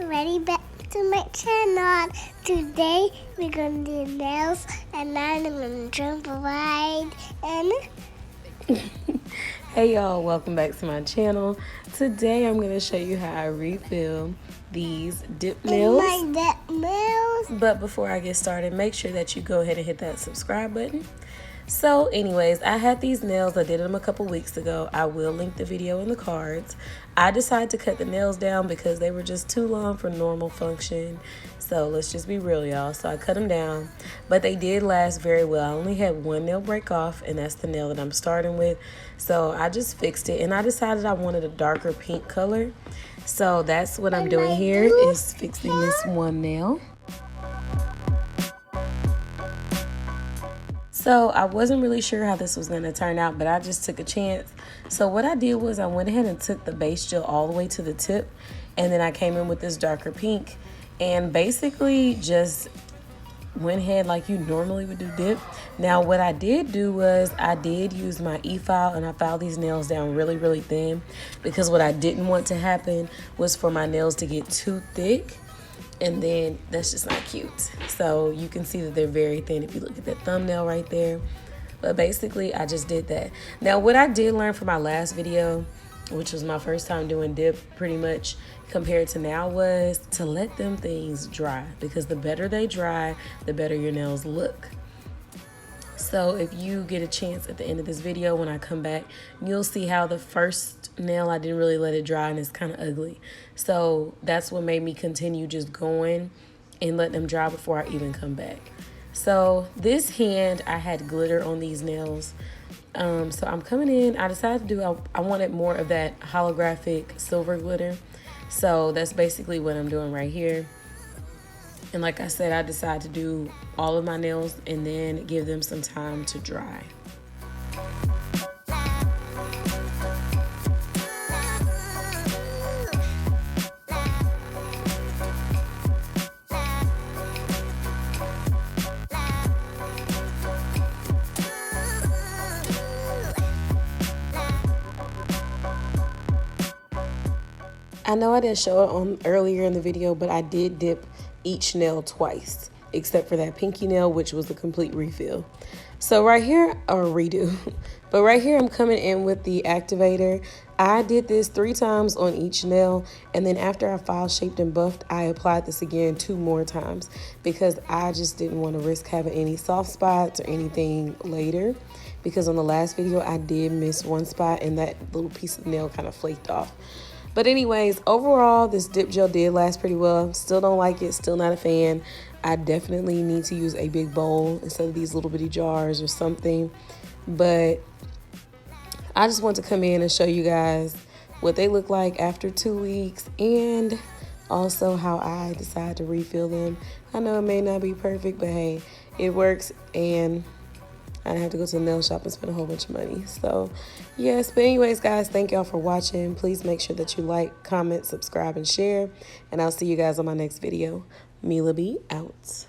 Ready back to my channel. Today we're gonna do nails and then I'm gonna jump a ride and Hey y'all, welcome back to my channel. Today I'm gonna show you how I refill these dip nails. my dip nails. But before I get started, make sure that you go ahead and hit that subscribe button. So anyways, I had these nails. I did them a couple weeks ago. I will link the video in the cards. I decided to cut the nails down because they were just too long for normal function. So let's just be real, y'all. So I cut them down, but they did last very well. I only had one nail break off, and that's the nail that I'm starting with. So I just fixed it, and I decided I wanted a darker pink color. So that's what I'm doing here, is fixing this one nail. So I wasn't really sure how this was going to turn out, but I just took a chance. So what I did was I went ahead and took the base gel all the way to the tip, and then I came in with this darker pink and basically just went ahead like you normally would do dip. Now what I did do was I did use my e-file, and I filed these nails down really thin, because what I didn't want to happen was for my nails to get too thick, and then that's just not cute. So you can see that they're very thin if you look at that thumbnail right there. But basically I just did that. Now what I did learn from my last video, which was my first time doing dip pretty much compared to now, was to let them things dry, because the better they dry, the better your nails look. So if you get a chance at the end of this video, when I come back, you'll see how the first nail I didn't really let it dry and it's kind of ugly. So that's what made me continue just going and let them dry before I even come back. So this hand, I had glitter on these nails. So I'm coming in, I decided to do, I wanted more of that holographic silver glitter. So that's basically what I'm doing right here. And like I said, I decided to do all of my nails and then give them some time to dry. I know I didn't show it on earlier in the video, but I did dip each nail twice, except for that pinky nail, which was a complete refill. So right here, or redo, but right here I'm coming in with the activator. I did this 3 times on each nail, and then after I file shaped and buffed, I applied this again 2 more times, because I just didn't want to risk having any soft spots or anything later, because on the last video I did miss one spot and that little piece of nail kind of flaked off. But anyways, overall, this dip gel did last pretty well. Still don't like it, still not a fan. I definitely need to use a big bowl instead of these little bitty jars or something. But I just want to come in and show you guys what they look like after 2 weeks, and also how I decide to refill them. I know it may not be perfect, but hey, it works, and I didn't have to go to the nail shop and spend a whole bunch of money. So yes, but anyways, guys, thank y'all for watching. Please make sure that you like, comment, subscribe, and share. And I'll see you guys on my next video. Mila B out.